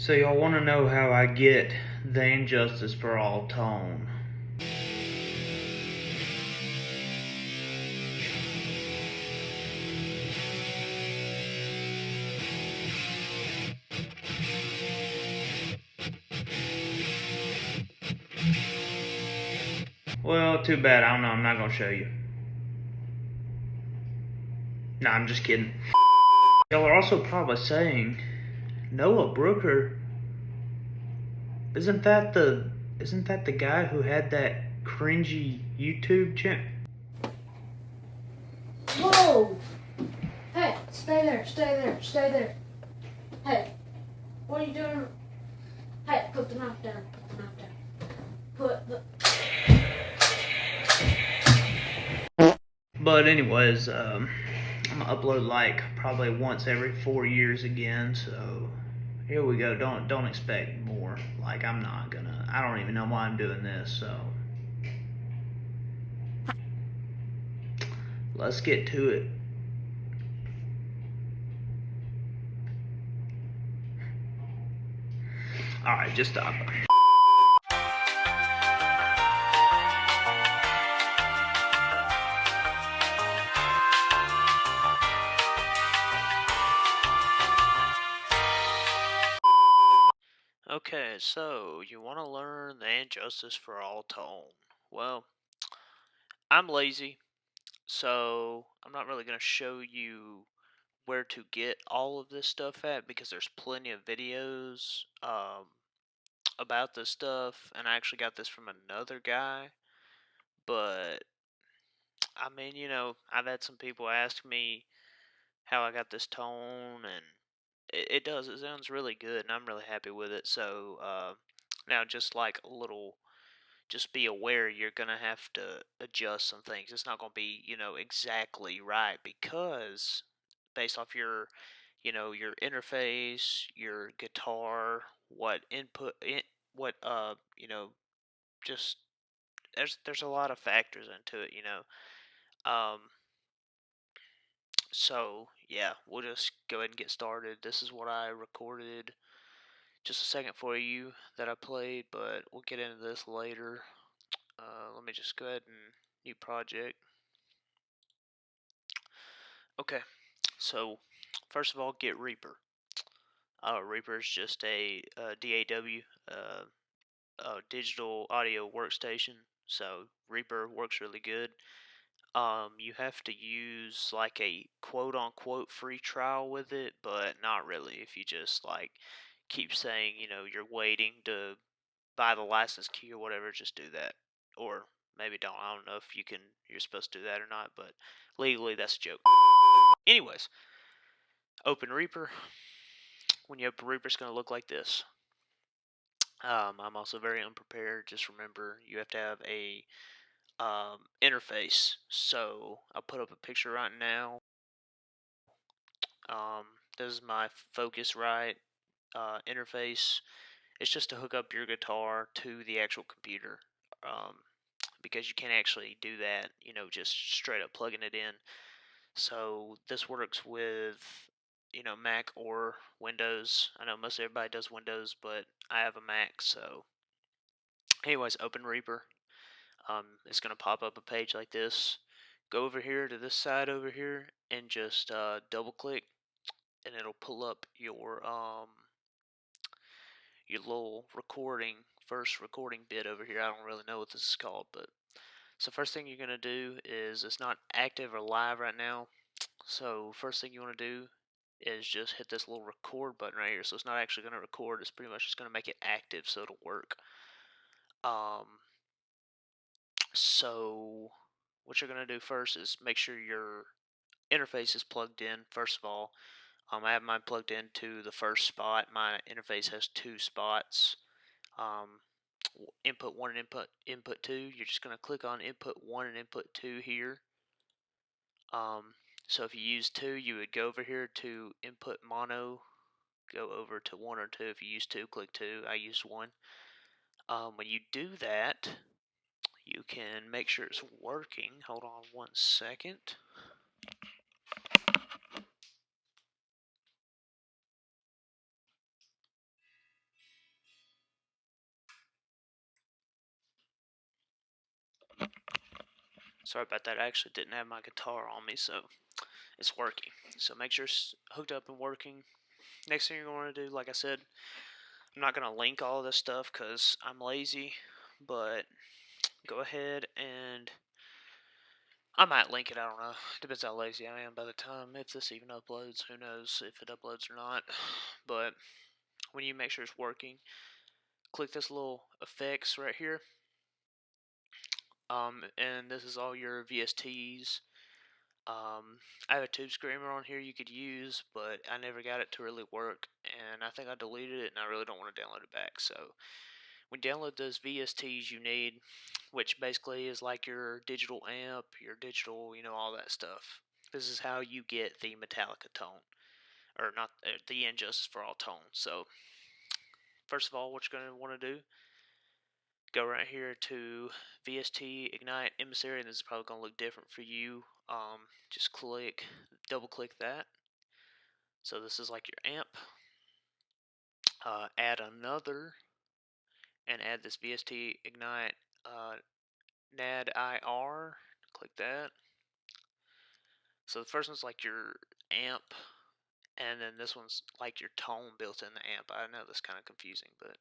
So y'all want to know how I get the injustice for all tone? Well, too bad. I don't know. I'm not gonna show you. Nah, I'm just kidding. Y'all are also probably saying, Noah Brooker, isn't that the guy who had that cringy YouTube channel? Whoa! Hey, stay there, stay there, stay there. Hey, what are you doing? Hey, put the knife down, put the knife down. Put the... But anyways, I'm gonna upload like probably once every 4 years again. So here we go. Don't expect more. Like I'm not gonna. I don't even know why I'm doing this. So let's get to it. All right, just stop. Okay, so you want to learn the injustice for all tone. Well, I'm lazy, so I'm not really going to show you where to get all of this stuff at because there's plenty of videos about this stuff, and I actually got this from another guy. But I mean, I've had some people ask me how I got this tone, and it does. It sounds really good, and I'm really happy with it. So now, just like a little, just be aware you're gonna have to adjust some things. It's not gonna be, exactly right because based off your interface, your guitar, what input, what just there's a lot of factors into it. Um, so yeah, we'll just go ahead and get started. This is what I recorded just a second for you that I played, but we'll get into this later. Let me just go ahead and new project. Okay, so first of all, get Reaper. Reaper is just a DAW, digital audio workstation. So Reaper works really good. You have to use like a quote unquote free trial with it, but not really. If you just like keep saying, you're waiting to buy the license key or whatever, just do that. Or maybe don't. I don't know if you're supposed to do that or not, but legally that's a joke. Anyways, open Reaper. When you open Reaper, it's going to look like this. I'm also very unprepared. Just remember, you have to have a interface. So I'll put up a picture right now. This is my Focusrite interface. It's just to hook up your guitar to the actual computer. Because you can't actually do that, just straight up plugging it in. So this works with, Mac or Windows. I know most everybody does Windows, but I have a Mac. So anyways, open Reaper. It's going to pop up a page like this. Go over here to this side over here and just double click, and it'll pull up your little first recording bit over here. I don't really know what this is called, but so first thing you're going to do is, it's not active or live right now. So first thing you want to do is just hit this little record button right here. So it's not actually going to record. It's pretty much just going to make it active so it'll work. So what you're going to do first is make sure your interface is plugged in. First of all, I have mine plugged into the first spot. My interface has two spots. Input 1 and input 2. You're just going to click on input 1 and input 2 here. So if you use 2, you would go over here to input mono, go over to 1 or 2. If you use 2, click 2. I used 1. When you do that, you can make sure it's working. Hold on one second. Sorry about that. I actually didn't have my guitar on me, so it's working. So make sure it's hooked up and working. Next thing you're going to do, like I said, I'm not going to link all of this stuff because I'm lazy, but go ahead and I might link it. I don't know. Depends how lazy I am by the time if this even uploads. Who knows if it uploads or not. But when you make sure it's working, click this little effects right here. And this is all your VSTs. I have a tube screamer on here you could use, but I never got it to really work, and I think I deleted it, and I really don't want to download it back. So when you download those VSTs you need, which basically is like your digital amp, your digital, all that stuff. This is how you get the Metallica tone, or not the Injustice for All tone. So first of all, what you're going to want to do, go right here to VST Ignite Emissary, and this is probably going to look different for you. Just double click that. So this is like your amp. Add another, and add this VST Ignite NAD IR. Click that. So the first one's like your amp, and then this one's like your tone built in the amp. I know that's kind of confusing, but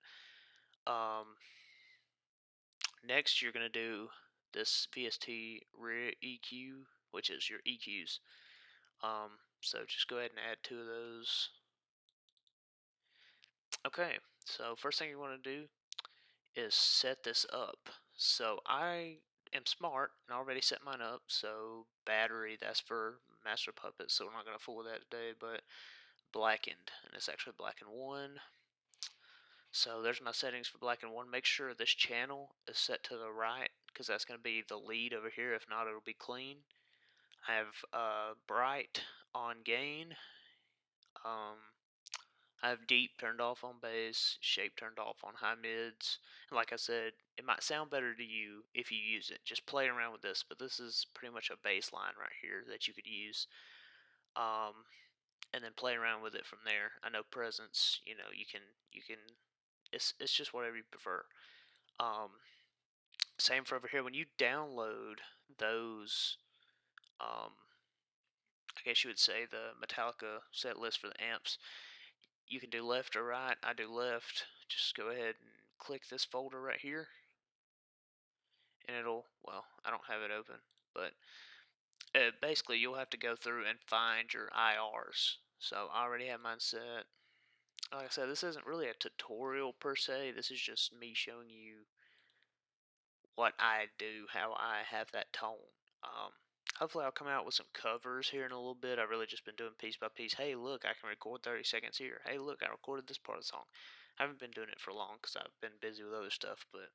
next you're gonna do this VST rear EQ, which is your EQs. So just go ahead and add 2 of those. Okay, so first thing you want to do is set this up. So I am smart and already set mine up. So battery, that's for Master Puppet, so we're not going to fool with that today, but blackened, and it's actually blackened 1. So there's my settings for blackened 1. Make sure this channel is set to the right, because that's going to be the lead over here. If not, it'll be clean. I have bright on gain. Um, I have deep turned off on bass, shape turned off on high mids. And like I said, it might sound better to you if you use it. Just play around with this, but this is pretty much a bass line right here that you could use. And then play around with it from there. I know presence, you can it's just whatever you prefer. Um, Same for over here. When you download those, um, I guess you would say the Metallica set list for the amps, you can do left or right. I do left. Just go ahead and click this folder right here, and well, I don't have it open, but basically you'll have to go through and find your IRs. So I already have mine set. Like I said, this isn't really a tutorial per se. This is just me showing you what I do, how I have that tone. Hopefully I'll come out with some covers here in a little bit. I've really just been doing piece by piece. Hey, look, I can record 30 seconds here. Hey, look, I recorded this part of the song. I haven't been doing it for long because I've been busy with other stuff, but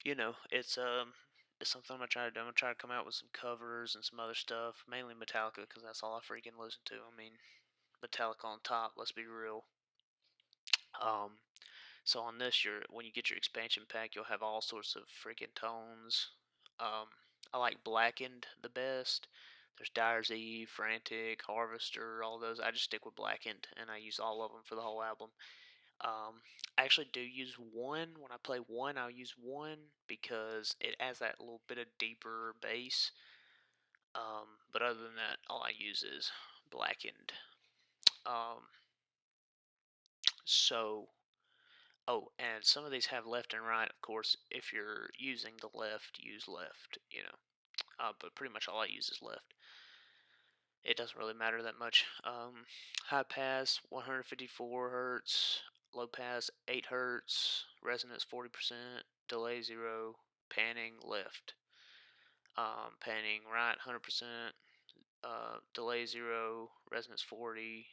it's something I'm gonna try to do. I'm gonna try to come out with some covers and some other stuff, mainly Metallica, because that's all I freaking listen to. I mean, Metallica on top. Let's be real. Um, so on this, when you get your expansion pack, you'll have all sorts of freaking tones. Um, I like Blackened the best. There's Dyer's Eve, Frantic, Harvester, all those. I just stick with Blackened, and I use all of them for the whole album. I actually do use 1. When I play 1, I'll use 1 because it adds that little bit of deeper bass. But other than that, all I use is Blackened. Um, so Oh, and some of these have left and right. Of course, if you're using the left, use left, but pretty much all I use is left. It doesn't really matter that much. High pass, 154 hertz. Low pass, 8 hertz. Resonance, 40%. Delay, 0. Panning, left. Panning, right, 100%. Delay, 0. Resonance, 40.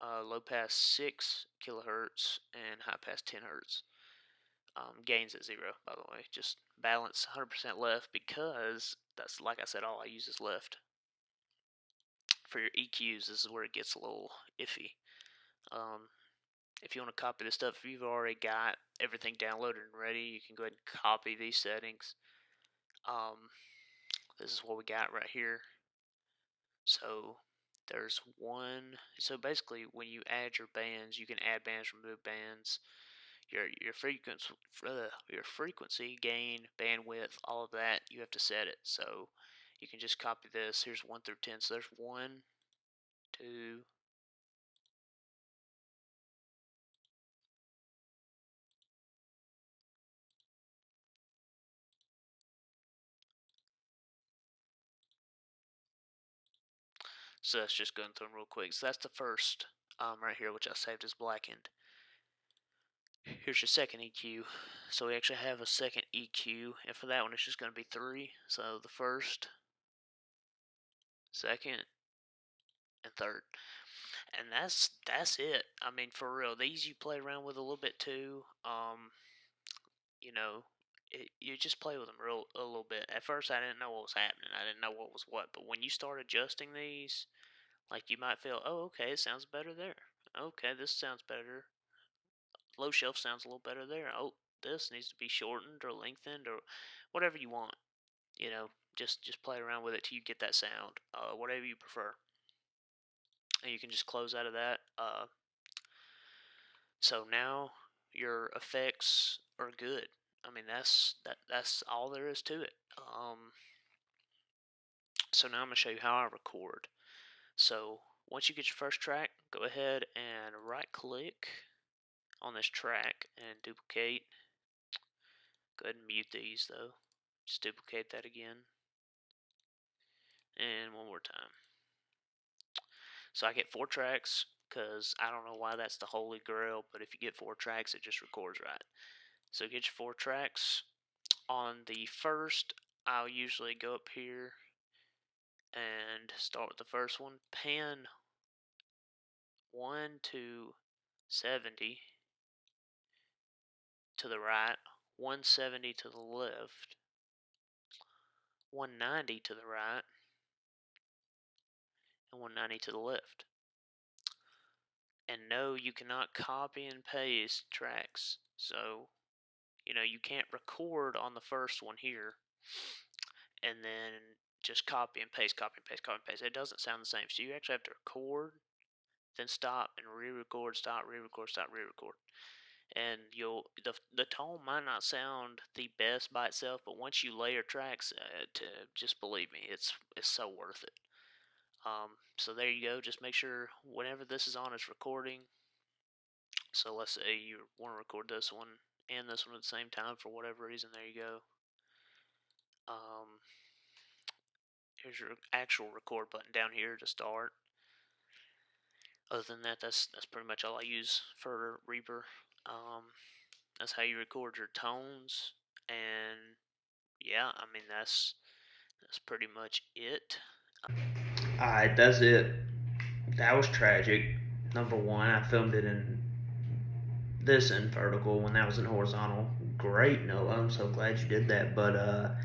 Low pass, 6 kilohertz. And high pass, 10 hertz. Gains at 0, by the way. Just balance 100% left, because that's, like I said, all I use is left. For your EQs, this is where it gets a little iffy. If you want to copy this stuff, if you've already got everything downloaded and ready, you can go ahead and copy these settings. This is what we got right here. So there's one. So basically, when you add your bands, you can add bands, remove bands. your frequency, gain, bandwidth, all of that. You have to set it. So you can just copy this. Here's 1 through 10. So there's 1, 2. So that's just going through them real quick. So that's the first right here, which I saved as blackened. Here's your second EQ. So we actually have a second EQ, and for that one it's just going to be 3. So the first, second, and third. And that's it. I mean, for real, these you play around with a little bit too. You know, you just play with them a little bit. At first, I didn't know what was happening. I didn't know what was what. But when you start adjusting these, like you might feel, oh, okay, it sounds better there. Okay, this sounds better. Low shelf sounds a little better there. Oh, this needs to be shortened or lengthened or whatever you want. You know, just play around with it till you get that sound. Whatever you prefer. And you can just close out of that. So now your effects are good. I mean, that's all there is to it. So now I'm going to show you how I record. So once you get your first track, go ahead and right click on this track and duplicate. Go ahead and mute these though. Just duplicate that again. And one more time. So I get 4 tracks because I don't know why that's the holy grail, but if you get 4 tracks, it just records right. So get your 4 tracks. On the first, I'll usually go up here and start with the first one. Pan 1 to 70 to the right, 170 to the left, 190 to the right, and 190 to the left. And no, you cannot copy and paste tracks. So, you can't record on the first one here and then just copy and paste, copy and paste, copy and paste. It doesn't sound the same. So you actually have to record, then stop and re-record, stop, re-record, stop, re-record. And the tone might not sound the best by itself, but once you layer tracks, just believe me, it's so worth it. So there you go. Just make sure whenever this is on, it's recording. So let's say you want to record this one and this one at the same time for whatever reason. There you go. Here's your actual record button down here to start. Other than that, that's pretty much all I use for Reaper. That's how you record your tones, and yeah, I mean that's pretty much it. Alright, that's it. That was tragic. Number one, I filmed it in vertical when that was in horizontal. Great, Noah. I'm so glad you did that. But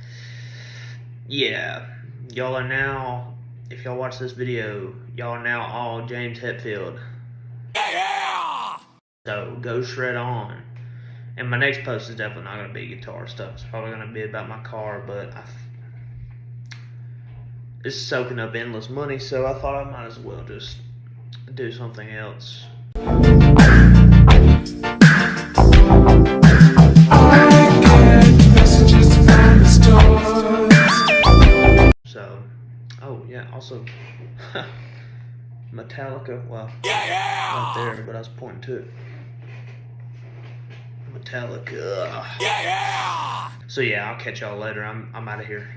yeah, y'all are now. If y'all watch this video, y'all are now all James Hetfield. Yeah. So go shred on. And my next post is definitely not gonna be guitar stuff. It's probably gonna be about my car, but it's soaking up endless money, so I thought I might as well just do something else. So, oh yeah, also Metallica, well, not there, but I was pointing to it. Metallica. So yeah, I'll catch y'all later. I'm out of here.